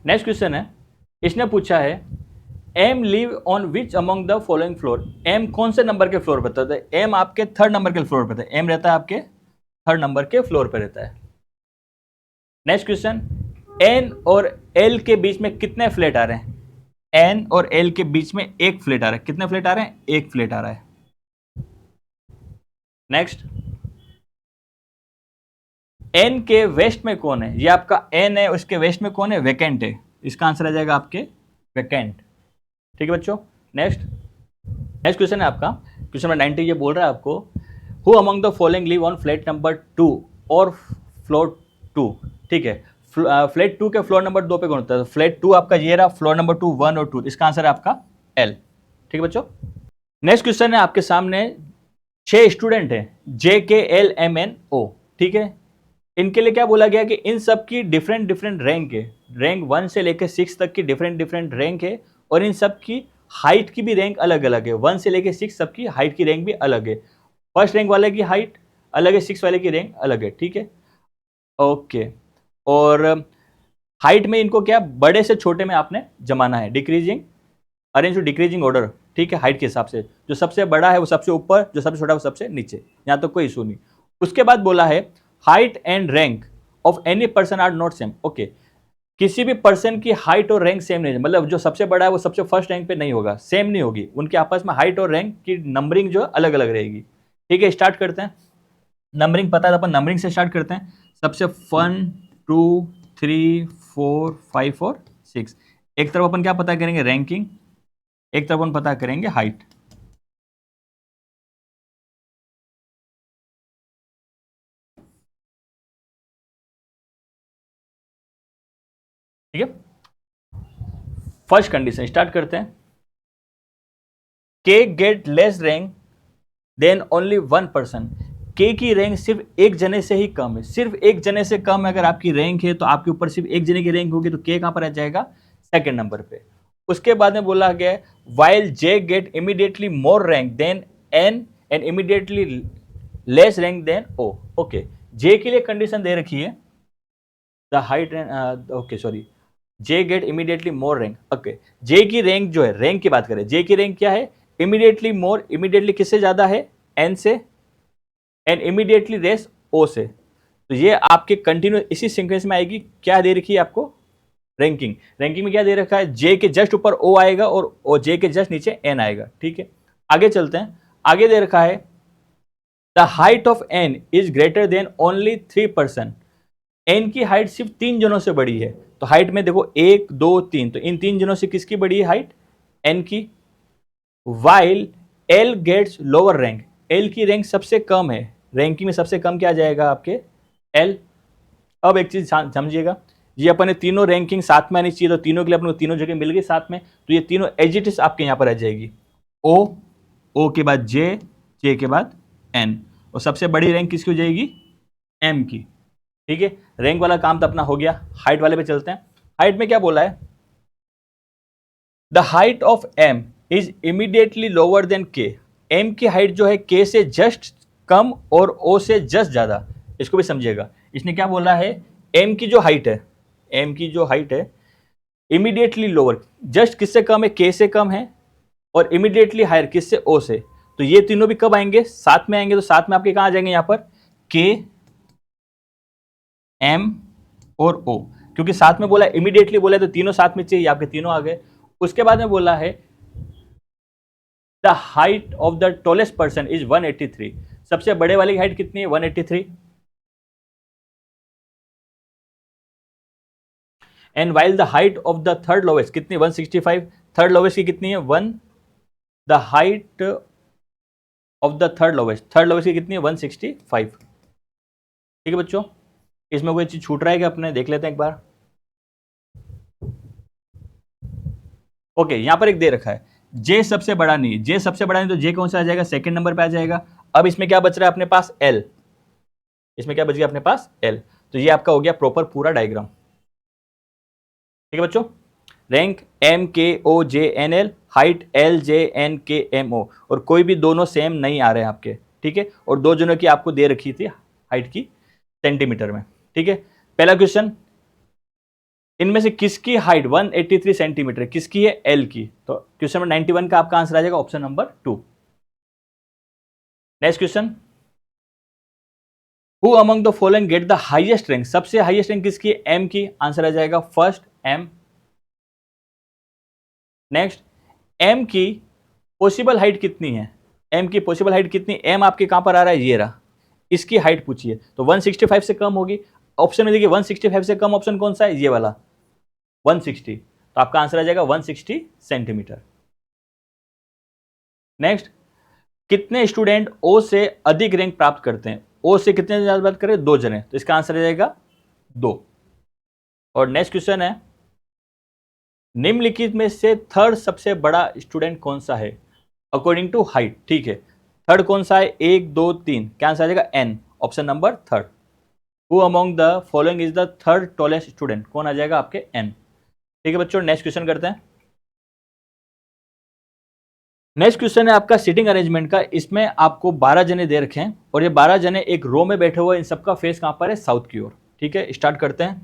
नेक्स्ट क्वेश्चन है, इसने पूछा है M live on which among the following floor. M कौन से नंबर के फ्लोर पर रहता है, एम आपके 3rd नंबर के फ्लोर पर रहता है, एम रहता है आपके 3rd नंबर के फ्लोर पर रहता है। नेक्स्ट क्वेश्चन, एन और एल के बीच में कितने फ्लैट आ रहे हैं, एन और एल के बीच में एक फ्लैट आ रहा है, कितने फ्लैट आ रहे हैं, एक फ्लैट आ रहा है। नेक्स्ट, एन के वेस्ट में कौन है, ये आपका एन है, उसके वेस्ट में कौन है, वैकेंट है। इसका आंसर आ जाएगा आपके वैकेंट। ठीक है बच्चों, नेक्स्ट क्वेश्चन है आपका, क्वेश्चन नंबर 90 ये बोल रहा है आपको who among the following live on flat number 2 और फ्लोर 2। ठीक है, फ्लैट 2 के फ्लोर नंबर 2 पे कौन होता है, फ्लैट 2 आपका ये रहा, फ्लोर नंबर 2 1 और 2, इसका आंसर है आपका एल। ठीक है बच्चों, नेक्स्ट क्वेश्चन है आपके सामने, 6 स्टूडेंट हैं JKLMNO। ठीक है, इनके लिए क्या बोला गया कि इन सब की डिफरेंट रैंक है, रैंक 1 से लेकर 6 तक की डिफरेंट रैंक है, और इन सब की हाइट की भी रैंक अलग अलग है। 1 से लेकर 6 सबकी हाइट की रैंक भी अलग है, फर्स्ट रैंक वाले की हाइट अलग है, 6 वाले की रैंक अलग है। ठीक है, ओके, और हाइट में इनको क्या बड़े से छोटे में आपने जमाना है, decreasing, arrange to decreasing order. ठीक है, हाइट के हिसाब से जो सबसे बड़ा है वो सबसे ऊपर, जो सबसे छोटा है वो सबसे नीचे, यहाँ तो कोई इशू नहीं। उसके बाद बोला है height and rank of any person are not same. Okay, किसी भी पर्सन की हाइट और रैंक सेम नहीं है, मतलब जो सबसे बड़ा है वो सबसे फर्स्ट रैंक पे नहीं होगा, सेम नहीं होगी, उनके आपस में हाइट और रैंक की नंबरिंग जो अलग अलग रहेगी। ठीक है, स्टार्ट करते हैं। नंबरिंग पता है तो अपन नंबरिंग से स्टार्ट करते हैं। सबसे 1 2 3 4 5 और 6, एक तरफ अपन क्या पता करेंगे, रैंकिंग, एक तरफ अपन पता करेंगे हाइट। ठीक है, फर्स्ट कंडीशन स्टार्ट करते हैं। K gets less rank then only 1 person. K की रैंक सिर्फ एक जने से ही कम है, सिर्फ एक जने से कम है। अगर आपकी रैंक है तो आपके ऊपर सिर्फ एक जने की रैंक होगी, तो के कहां पर आ जाएगा, सेकंड नंबर पे। उसके बाद में बोला गया while J get immediately more rank than N and immediately less rank than O. Okay, J के लिए कंडीशन दे रखी है the height, okay sorry, J get immediately more rank. Okay, J की रैंक जो है, रैंक की बात करें, जे की रैंक क्या है, इमीडिएटली मोर, इमीडिएटली किससे ज्यादा है, एन से, एंड इमीडिएटली लेस ओ से। तो ये आपके कंटिन्यू इसी सीक्वेंस में आएगी। क्या दे रखी है आपको, रैंकिंग, रैंकिंग में क्या दे रखा है, जे के जस्ट ऊपर ओ आएगा और जे के जस्ट नीचे एन आएगा। ठीक है, आगे चलते हैं। आगे दे रखा है the height of N is greater than only 3 person. N की हाइट सिर्फ 3 जनों से बड़ी है, तो हाइट में देखो 1 2 3, तो इन 3 जनों से किसकी बड़ी है हाइट, एन की। While L gets lower rank, L की रैंक सबसे कम है, रैंकिंग में सबसे कम क्या जाएगा आपके, एल। अब एक चीज समझिएगा, ये अपने तीनों रैंकिंग साथ में आनी चाहिए, तो तीनों के लिए अपने तीनों जगह मिल गई साथ में, तो ये तीनों एजिटिस आपके यहां पर आ जाएगी, ओ, ओ के बाद जे, जे के बाद एन, और सबसे बड़ी रैंक किसकी हो जाएगी, एम की। ठीक है, रैंक वाला काम तो अपना हो गया। हाइट वाले पे चलते हैं। हाइट में क्या बोला है, the height of M is immediately lower than K. M की हाइट जो है के से जस्ट कम और ओ से जस्ट ज्यादा। इसको भी समझिएगा, इसने क्या बोला है, एम की जो हाइट है, एम की जो हाइट है इमीडिएटली लोअर जस्ट किससे कम है, के से कम है, और इमीडिएटली हायर किससे, ओ से। तो ये तीनों भी कब आएंगे, साथ में आएंगे। तो साथ में आपके कहां आ जाएंगे, यहां पर के, एम और ओ, क्योंकि साथ में बोला इमीडिएटली बोला तो तीनों साथ में चाहिए, आपके तीनों आ गए। उसके बाद में बोला है the height of the tallest person is 183, सबसे बड़े वाले की हाइट कितनी है, 183। And while the height of the third lowest कितनी, 165, थर्ड लोवेस्ट की कितनी है 1, the height of the third lowest की कितनी है 165। ठीक है बच्चों, इसमें कोई चीज छूट रहा है क्या, अपने देख लेते हैं एक बार। ओके, यहां पर एक दे रखा है जे सबसे बड़ा नहीं, जे सबसे बड़ा नहीं तो जे कौन सा आ जाएगा, सेकंड नंबर पे आ जाएगा। अब इसमें क्या बच रहा है अपने पास, एल, इसमें क्या बच गया अपने पास, एल। तो ये आपका हो गया प्रॉपर पूरा डायग्राम। ठीक है बच्चों, rank M K O J N L, height L J N K M O, और कोई भी दोनों सेम नहीं आ रहे हैं आपके। ठीक है, और दो जनों की आपको दे रखी थी हाइट की सेंटीमीटर में। ठीक है, पहला क्वेश्चन, इनमें से किसकी हाइट 183 सेंटीमीटर है, किसकी है, एल की। तो क्वेश्चन नंबर 91 का आपका आंसर आ जाएगा option number 2। Next question, who among the following get the highest rank, सबसे हाईएस्ट रैंक किसकी है, एम की, आंसर आ जाएगा फर्स्ट एम। नेक्स्ट, एम की पॉसिबल हाइट कितनी है, एम की पॉसिबल हाइट कितनी, एम आपके कहां पर आ रहा है, ये रहा, इसकी हाइट पूछिए तो 165 से कम होगी। ऑप्शन में देखिए 165 से कम ऑप्शन कौन सा है, ये वाला 160, तो आपका आंसर आ जाएगा 160 सेंटीमीटर। नेक्स्ट, कितने स्टूडेंट ओ से अधिक रैंक प्राप्त करते हैं, ओ से कितने ज्यादा बात करें, 2 जने, तो इसका आंसर आ जाएगा 2। और नेक्स्ट क्वेश्चन है, निम्नलिखित में से थर्ड सबसे बड़ा स्टूडेंट कौन सा है अकॉर्डिंग टू हाइट। ठीक है, थर्ड कौन सा है, 1 2 3, क्या आंसर आ जाएगा N, option number third. Who among the following is the third tallest student, कौन आ जाएगा आपके एन। ठीक है बच्चों, नेक्स्ट क्वेश्चन करते हैं। नेक्स्ट क्वेश्चन है आपका सीटिंग अरेंजमेंट का। इसमें आपको 12 जने दे रखे हैं और ये 12 जने एक रो में बैठे हुए, इन सबका फेस कहां पर है, साउथ की ओर। ठीक है, स्टार्ट करते हैं।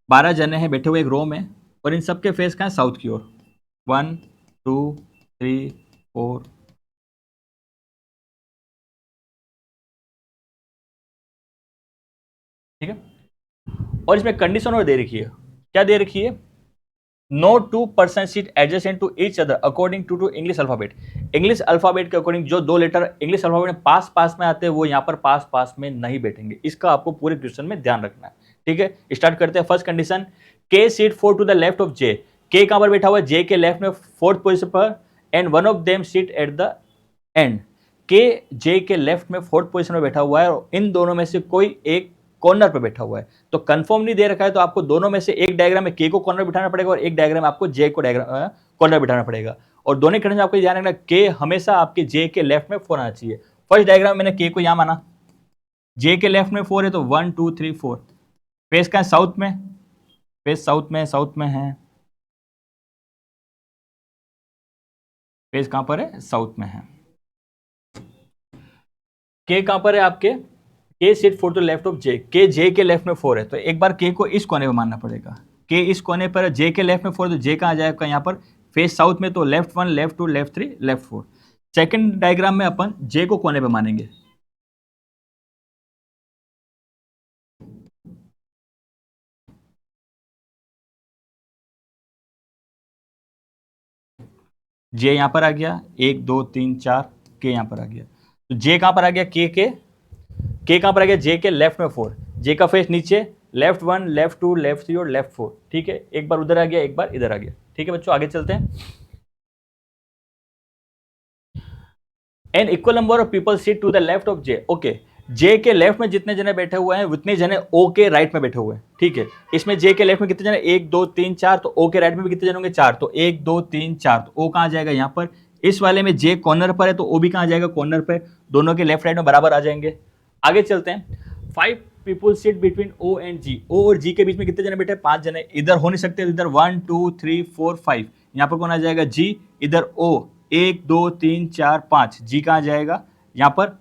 12 जने हैं बैठे हुए एक रो में और इन सबके फेस कहां है, साउथ की ओर। 1 2 3 4, ठीक है। और इसमें कंडीशन और दे रखी है, क्या दे रखी है, no 2% seat adjacent to each other according to English alphabet. English alphabet के अकॉर्डिंग जो 2 लेटर इंग्लिश अल्फाबेट में पास पास में आते हैं वो यहाँ पर पास पास में नहीं बैठेंगे। इसका आपको पूरे क्वेश्चन में ध्यान रखना है। ठीक है, स्टार्ट करते हैं। First condition, K seat 4 to the left of J, K कहां पर बैठा हुआ है, जे के लेफ्ट में 4th पोजिशन पर, and one of them seat at the end, के जे के लेफ्ट में 4th पोजिशन में बैठा हुआ है और इन दोनों में से कोई एक कॉर्नर पे बैठा हुआ है। तो कंफर्म नहीं दे रखा है तो आपको दोनों में से एक डायग्राम में के को कॉर्नर बिठाना पड़ेगा और एक डायग्राम में आपको जे को कॉर्नर बिठाना पड़ेगा। और दोनों कंडीशन आपको ध्यान रखना, के हमेशा आपके जे के लेफ्ट में 4 आना चाहिए। फर्स्ट डायग्राम मैंने के को यहां माना, जे के लेफ्ट में 4 है तो 1 2 3 4, फेस का है साउथ में, फेस साउथ में, साउथ में है, फेस कहां पर है, साउथ में है। के कहां पर है आपके, के seat 4 to left of J, के जे के लेफ्ट में 4 है तो एक बार के को इस कोने में मानना पड़ेगा। के इस कोने पर, जे के लेफ्ट में 4 तो जे कहां आ जाएगा यहाँ पर, फेस साउथ में, तो left 1 left 2 left 3 left 4। Second diagram में अपन जे को कोने पे मानेंगे, जे यहां पर आ गया 1 2 3 4, के यहां पर आ गया, तो जे कहां पर आ गया, के कहां पर आ गया, जे के लेफ्ट में 4, जे का फेस नीचे, लेफ्ट 1 लेफ्ट 2 लेफ्ट 3 और लेफ्ट 4। ठीक है, एक बार उधर आ गया, एक बार इधर आ गया। ठीक है बच्चों, आगे चलते हैं। An equal number of people seat to the left of J, okay, J के लेफ्ट में जितने जने बैठे हुए हैं उतने जने ओ के राइट में बैठे हुए हैं। ठीक है, इसमें जे के लेफ्ट में कितने जने, 1 2 3 4, तो ओ के राइट में भी कितने जने होंगे, 4, तो 1 2 3 4, तो ओ कहां जाएगा यहाँ पर, इस वाले में जे कॉर्नर पर है तो ओ भी कहां जाएगा, कॉर्नर पे, दोनों के लेफ्ट राइट में बराबर आ जाएंगे। आगे चलते हैं। 5 people seat between O and G, O और जी के बीच में कितने जने बैठे, 5 जने, इधर हो नहीं सकते, इधर 1 2 3 4 5, यहाँ पर कौन आ जाएगा, जी, इधर ओ 1 2 3 4 5, जी कहां जाएगा यहाँ पर।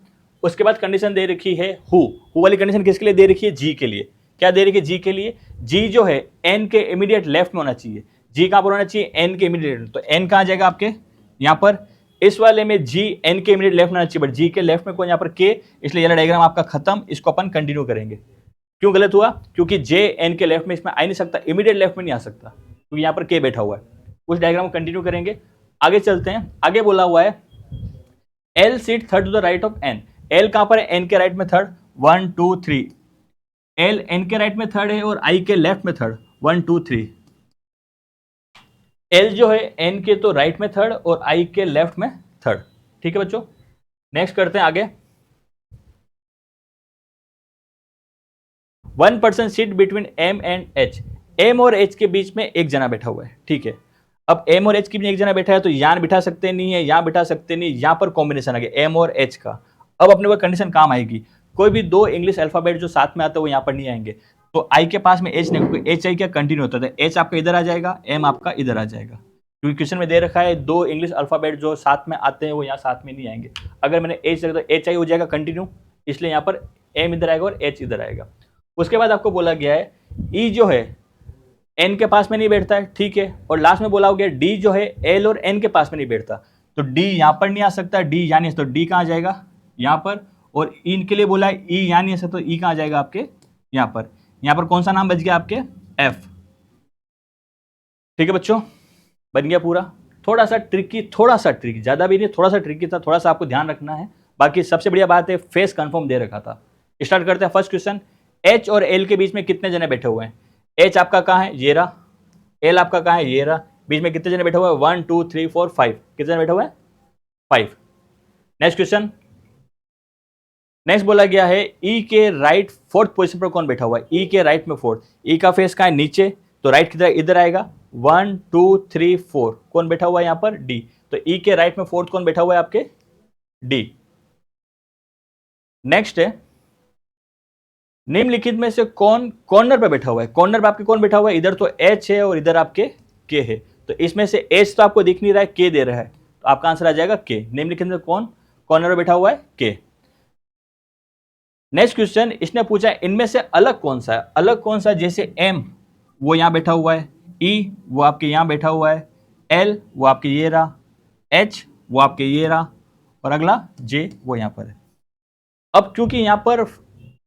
उसके बाद कंडीशन दे रखी है हु वाली कंडीशन किसके लिए दे रखी है, जी के लिए। क्या दे रही है जी के लिए, जी जो है एन के इमीडिएट लेफ्ट में होना चाहिए। जी कहां पर होना चाहिए, एन के इमीडिएट, तो एन कहां जाएगा आपके यहां पर, इस वाले में जी एन के इमीडिएट लेफ्ट में होना चाहिए, बट जी के लेफ्ट में कौन, यहां पर के, इसलिए ये डायग्राम आपका खत्म। इसको अपन कंटिन्यू करेंगे। क्यों गलत हुआ, क्योंकि जे एन के लेफ्ट में इसमें आ नहीं सकता, इमीडिएट लेफ्ट में नहीं आ सकता, क्योंकि यहां पर के बैठा हुआ है। उस डायग्राम को कंटिन्यू करेंगे, आगे चलते हैं। आगे बोला हुआ है L seat third to the right of N, L कहां पर है, एन के राइट में थर्ड, 1 2 3, एल एन के राइट में थर्ड है और आई के लेफ्ट में थर्ड, 1 2 3। एल जो है एन के तो राइट में थर्ड और आई के लेफ्ट में थर्ड। ठीक है बच्चों, नेक्स्ट करते हैं आगे। 1 person seat between M and H, M और एच के बीच में एक जना बैठा हुआ है। ठीक है, अब एम और एच के बीच एक जना बैठा है, तो यहां बिठा सकते नहीं है, यहां बिठा सकते नहीं, यहां पर कॉम्बिनेशन आ गया एम और एच का। अब अपने को कंडीशन काम आएगी, कोई भी दो इंग्लिश अल्फाबेट जो साथ में आते हैं वो यहां पर नहीं आएंगे। तो आई के पास में एच नहीं, क्योंकि एच आई क्या कंटिन्यू होता है, एच आपका इधर आ जाएगा, एम आपका इधर आ जाएगा, क्योंकि क्वेश्चन में दे रखा है दो इंग्लिश अल्फाबेट जो साथ में आते हैं वो यहाँ साथ में नहीं आएंगे। अगर मैंने एच रखा तो एच आई हो जाएगा कंटिन्यू, इसलिए यहाँ पर एम इधर आएगा और एच इधर आएगा। उसके बाद आपको बोला गया है ई जो है एन के पास में नहीं बैठता है, ठीक है, और लास्ट में बोला हो गया डी जो है एल और एन के पास में नहीं बैठता, तो डी यहाँ पर नहीं आ सकता, डी यहाँ नहीं आ सकता, तो डी कहाँ जाएगा यहाँ पर, और इनके लिए बोला है ई यहाँ नहीं आ सकता, तो ई कहाँ जाएगा आपके यहाँ पर। यहाँ पर कौन सा नाम बच गया आपके, एफ। ठीक है बच्चों, बन गया पूरा। थोड़ा सा ट्रिकी, ज्यादा भी नहीं, थोड़ा सा ट्रिकी था, थोड़ा सा आपको ध्यान रखना है। बाकी सबसे बढ़िया बात है फेस कंफर्म दे रखा था। स्टार्ट करते हैं फर्स्ट क्वेश्चन। एच और एल के बीच में कितने जने बैठे हुए हैं, एच आपका कहाँ है ये रहा, एल आपका कहाँ है ये रहा, बीच में कितने जने बैठे हुए हैं, 1 2 3 4 5, कितने जने बैठे हुए हैं, 5। नेक्स्ट क्वेश्चन, नेक्स्ट बोला गया है ई के राइट फोर्थ पोजीशन पर कौन बैठा हुआ है, ई के राइट में फोर्थ, ई का फेस कहाँ है नीचे, तो राइट की तरह इधर आएगा, 1 2 3 4, कौन बैठा हुआ है यहाँ पर, डी, तो ई के राइट में फोर्थ कौन बैठा हुआ है आपके, डी। नेक्स्ट है निम्नलिखित में से कौन कॉर्नर पे बैठा हुआ है, कॉर्नर पे आपके कौन बैठा हुआ है, इधर तो एच है और इधर आपके के है, तो इसमें से एच तो आपको दिख नहीं रहा है, के दे रहा है, तो आपका आंसर आ जाएगा के। निम्नलिखित में कौन कॉर्नर पे बैठा हुआ है, के। नेक्स्ट क्वेश्चन, इसने पूछा है इनमें से अलग कौन सा है, अलग कौन सा, जैसे एम वो यहां बैठा हुआ है, ई वो आपके यहां बैठा हुआ है, एल वो आपके ये रहा, एच वो आपके ये रहा, और अगला जे वो यहां पर है। अब क्योंकि यहां पर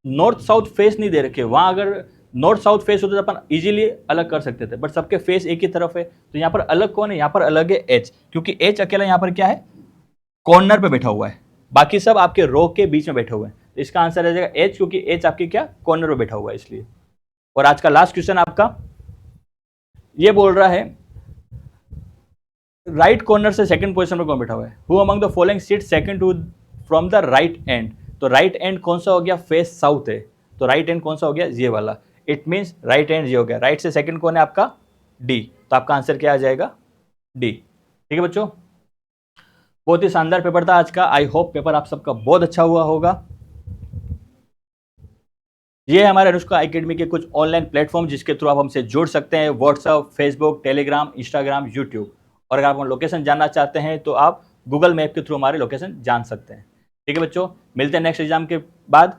नॉर्थ साउथ फेस नहीं दे रखे, वहां अगर नॉर्थ साउथ फेस होता तो अपन इजीली अलग कर सकते थे, बट सबके फेस एक ही तरफ है, तो यहाँ पर अलग कौन है, यहाँ पर अलग है एच, क्योंकि एच अकेला यहाँ पर क्या है, कॉर्नर पे बैठा हुआ है, बाकी सब आपके रो के बीच में बैठे हुए हैं, तो इसका आंसर आ जाएगा एच, क्योंकि एच आपके क्या कॉर्नर पे बैठा हुआ है इसलिए। और आज का लास्ट क्वेश्चन आपका ये बोल रहा है राइट कॉर्नर से सेकंड पोजीशन पर कौन बैठा हुआ है, who among the following seat second to from the right end, तो राइट एंड कौन सा हो गया, फेस साउथ है, तो राइट एंड कौन सा हो गया, ये वाला, इट मींस राइट एंड ये हो गया, राइट से सेकंड कौन है आपका, डी, तो आपका आंसर क्या आ जाएगा, डी। ठीक है बच्चों, बहुत ही शानदार पेपर था आज का। आई होप पेपर आप सबका बहुत अच्छा हुआ होगा। ये है हमारे अनुष्का एकेडमी के कुछ ऑनलाइन प्लेटफॉर्म जिसके थ्रू आप हमसे जुड़ सकते हैं, WhatsApp, Facebook, Telegram, Instagram, YouTube, और अगर आप लोकेशन जानना चाहते हैं तो आप गूगल मैप के थ्रू हमारे लोकेशन जान सकते हैं। ठीक है बच्चों, मिलते हैं नेक्स्ट एग्जाम के बाद।